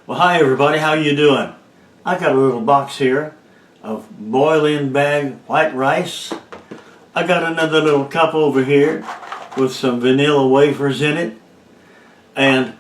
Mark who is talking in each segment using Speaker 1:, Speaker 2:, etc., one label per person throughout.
Speaker 1: Well, hi everybody, how you doing? I got a little box here of boil-in bag white rice. I got another little cup over here with some vanilla wafers in it. And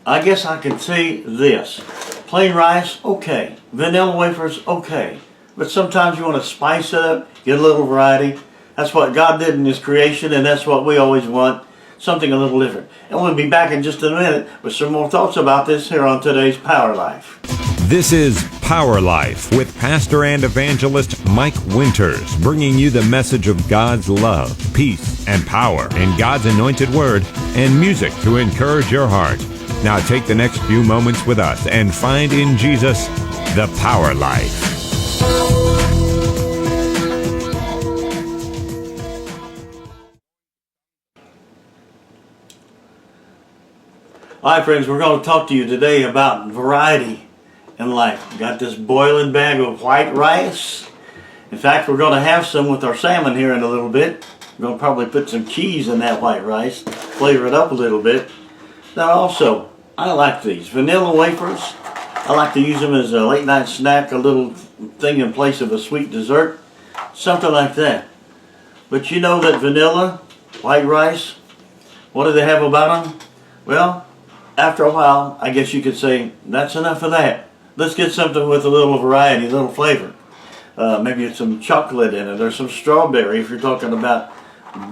Speaker 1: I guess I could say this. Plain rice, okay. Vanilla wafers, okay. But sometimes you want to spice it up, get a little variety. That's what God did in His creation, and that's what we always want. Something a little different. And we'll be back in just a minute with some more thoughts about this here on today's Power Life.
Speaker 2: This is Power Life with pastor and evangelist Mike Winters, bringing you the message of God's love, peace, and power in God's anointed word and music to encourage your heart. Now take the next few moments with us and find in Jesus the Power Life.
Speaker 1: Hi friends, we're going to talk to you today about variety in life. We got this boiling bag of white rice. In fact, we're going to have some with our salmon here in a little bit. We're going to probably put some cheese in that white rice, flavor it up a little bit. Now also, I like these vanilla wafers. I like to use them as a late night snack, a little thing in place of a sweet dessert, something like that. But you know that vanilla, white rice, what do they have about them? Well, after a while, I guess you could say, that's enough of that. Let's get something with a little variety, a little flavor. Maybe it's some chocolate in it, or some strawberry if you're talking about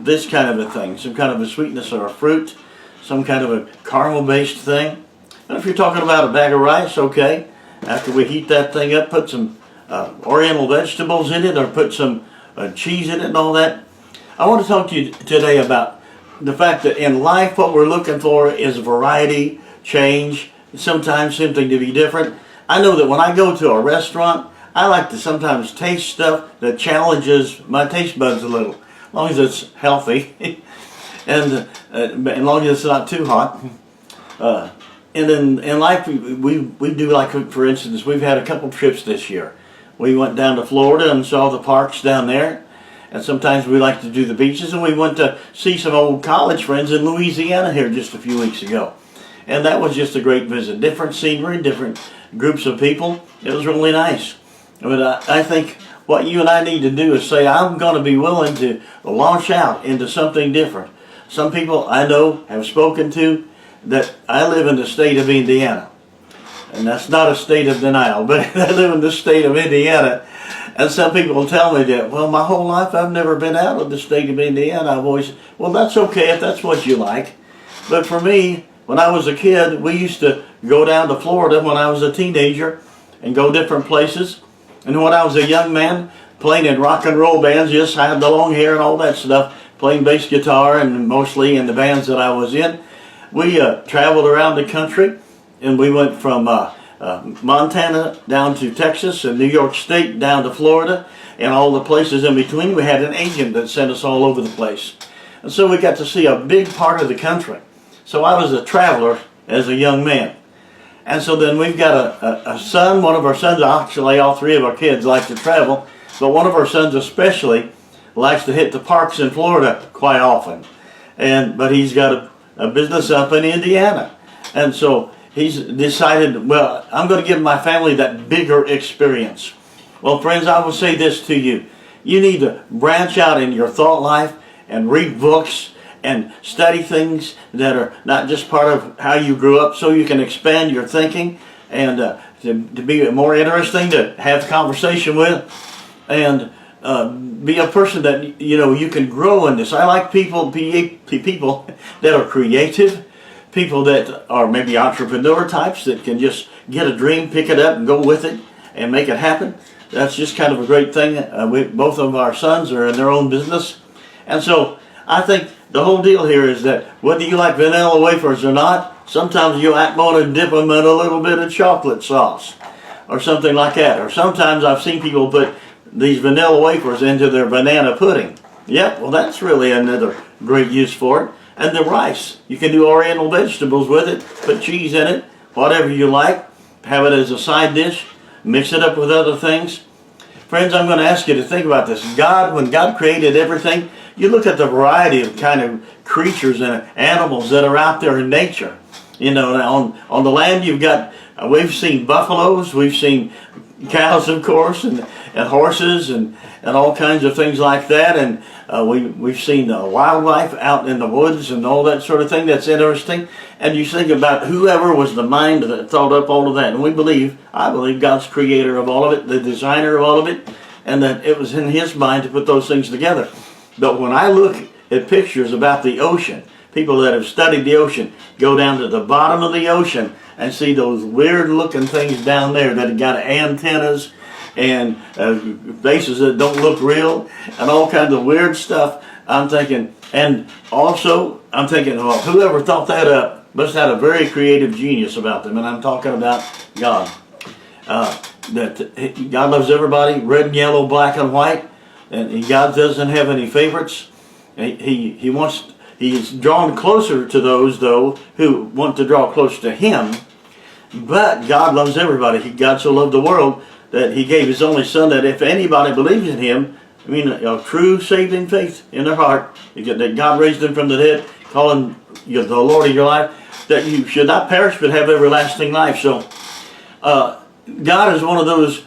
Speaker 1: this kind of a thing. Some kind of a sweetness or a fruit, some kind of a caramel-based thing. And if you're talking about a bag of rice, okay. After we heat that thing up, put some oriental vegetables in it, or put some cheese in it and all that. I want to talk to you today about the fact that in life what we're looking for is variety, change, sometimes something to be different. I know that when I go to a restaurant, I like to sometimes taste stuff that challenges my taste buds a little, as long as it's healthy and as long as it's not too hot. And then in life we do, like for instance, we've had a couple trips this year. We went down to Florida and saw the parks down there. And sometimes we like to do the beaches, and we went to see some old college friends in Louisiana here just a few weeks ago. And that was just a great visit. Different scenery, different groups of people. It was really nice. But I think what you and I need to do is say, I'm going to be willing to launch out into something different. Some people I know have spoken to that I live in the state of Indiana. And that's not a state of denial, but I live in the state of Indiana. And some people tell me that, well, my whole life I've never been out of the state of Indiana. I've always, well, that's okay if that's what you like. But for me, when I was a kid, we used to go down to Florida when I was a teenager and go different places. And when I was a young man, playing in rock and roll bands, yes, I had the long hair and all that stuff, playing bass guitar and mostly in the bands that I was in. We traveled around the country, and we went from Montana down to Texas and New York State down to Florida and all the places in between. We had an agent that sent us all over the place. And so we got to see a big part of the country. So I was a traveler as a young man. And so then we've got a son, one of our sons, actually all three of our kids like to travel, but one of our sons especially likes to hit the parks in Florida quite often. But he's got a business up in Indiana. And so he's decided, well, I'm going to give my family that bigger experience. Well, friends, I will say this to you. You need to branch out in your thought life and read books and study things that are not just part of how you grew up, so you can expand your thinking and to be more interesting to have conversation with, and be a person that, you know, you can grow in this. I like people that are creative, people that are maybe entrepreneur types that can just get a dream, pick it up and go with it and make it happen. That's just kind of a great thing. Both of our sons are in their own business. And so I think the whole deal here is that whether you like vanilla wafers or not, sometimes you want to dip them in a little bit of chocolate sauce or something like that. Or sometimes I've seen people put these vanilla wafers into their banana pudding. Yep, well that's really another great use for it. And the rice, you can do oriental vegetables with it, put cheese in it, whatever you like, have it as a side dish, mix it up with other things. Friends, I'm going to ask you to think about this. When God created everything, you look at the variety of kind of creatures and animals that are out there in nature. You know, on the land you've got, we've seen buffaloes, we've seen cows, of course, and horses, and all kinds of things like that, and we've seen wildlife out in the woods and all that sort of thing. That's interesting. And you think about whoever was the mind that thought up all of that, and I believe God's creator of all of it, the designer of all of it, and that it was in his mind to put those things together. But when I look at pictures about the ocean, people that have studied the ocean go down to the bottom of the ocean and see those weird looking things down there that have got antennas and faces that don't look real and all kinds of weird stuff. I'm thinking, well, whoever thought that up must have a very creative genius about them. And I'm talking about God. That God loves everybody, red and yellow, black and white, and God doesn't have any favorites. He's drawn closer to those, though, who want to draw close to him. But God loves everybody. God so loved the world that he gave his only son, that if anybody believes in him, a true saving faith in their heart, that God raised him from the dead, calling you the Lord of your life, that you should not perish but have everlasting life. So God is one of those.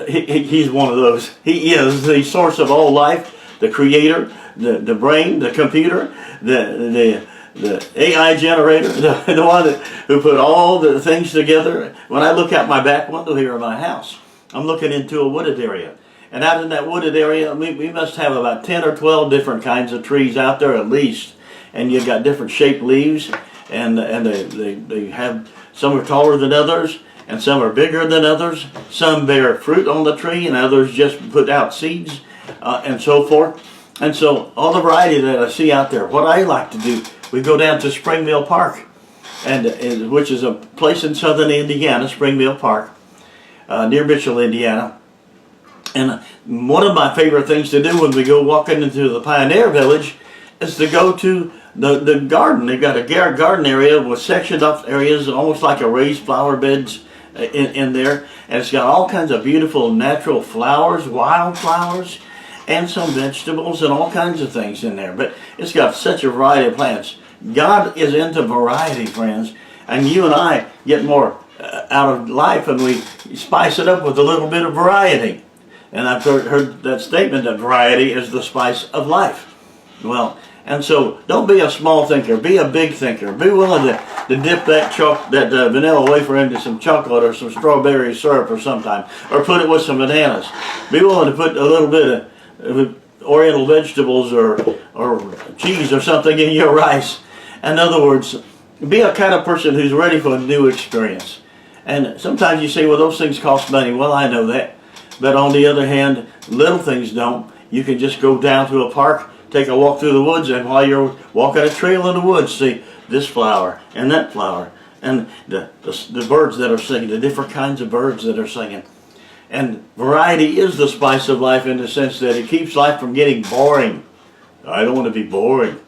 Speaker 1: He's one of those. He is the source of all life, the creator, the brain, the computer, the AI generator, the one who put all the things together. When I look out my back window here in my house, I'm looking into a wooded area. And out in that wooded area, we must have about 10 or 12 different kinds of trees out there at least. And you've got different shaped leaves, and they have, some are taller than others, and some are bigger than others. Some bear fruit on the tree, and others just put out seeds, and so forth. And so all the variety that I see out there, what I like to do, we go down to Springmill Park, which is a place in southern Indiana, Springmill Park, near Mitchell, Indiana. And one of my favorite things to do when we go walking into the Pioneer Village is to go to the garden. They've got a garden area with sectioned off areas, almost like a raised flower beds in there. And it's got all kinds of beautiful natural flowers, wildflowers, and some vegetables and all kinds of things in there. But it's got such a variety of plants. God is into variety, friends. And you and I get more out of life and we spice it up with a little bit of variety. And I've heard that statement that variety is the spice of life. Well, and so don't be a small thinker, be a big thinker. Be willing to dip that vanilla wafer into some chocolate or some strawberry syrup or sometime, or put it with some bananas. Be willing to put a little bit of oriental vegetables or cheese or something in your rice. In other words, be a kind of person who's ready for a new experience. And sometimes you say, well, those things cost money. Well, I know that. But on the other hand, little things don't. You can just go down to a park, take a walk through the woods, and while you're walking a trail in the woods, see this flower and that flower, and the birds that are singing, the different kinds of birds that are singing. And variety is the spice of life in the sense that it keeps life from getting boring. I don't want to be boring.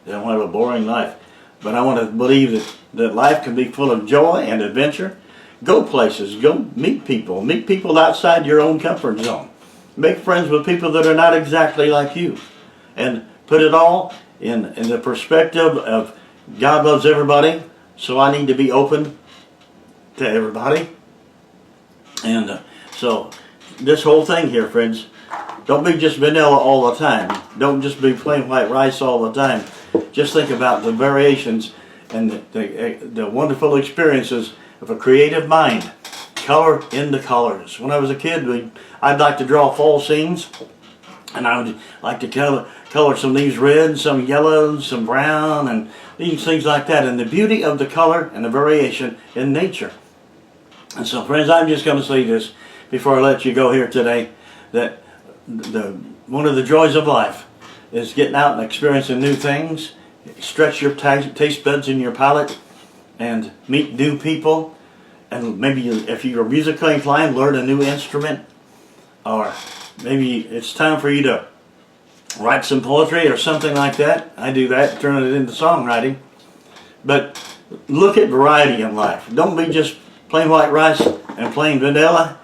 Speaker 1: I don't want to have a boring life. But I want to believe that life can be full of joy and adventure. Go places. Go meet people outside your own comfort zone. Make friends with people that are not exactly like you. And put it all in the perspective of God loves everybody, so I need to be open to everybody. And so this whole thing here, friends, don't be just vanilla all the time. Don't just be plain white rice all the time. Just think about the variations and the wonderful experiences of a creative mind. Color in the colors. When I was a kid, I'd like to draw fall scenes, and I would like to color some of these red, some yellow, some brown, and these things like that. And the beauty of the color and the variation in nature. And so, friends, I'm just going to say this before I let you go here today, that one of the joys of life is getting out and experiencing new things. Stretch your taste buds in your palate and meet new people, and maybe if you're musically inclined, learn a new instrument, or maybe it's time for you to write some poetry or something like that. I do that, turn it into songwriting. But look at variety in life. Don't be just plain white rice and plain vanilla.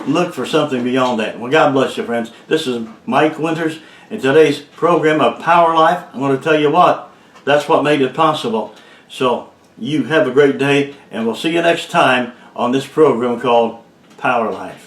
Speaker 1: Look for something beyond that. Well, God bless you, friends. This is Mike Winters in today's program of Power Life. I'm going to tell you what, that's what made it possible. So You have a great day, and we'll see you next time on this program called Power Life.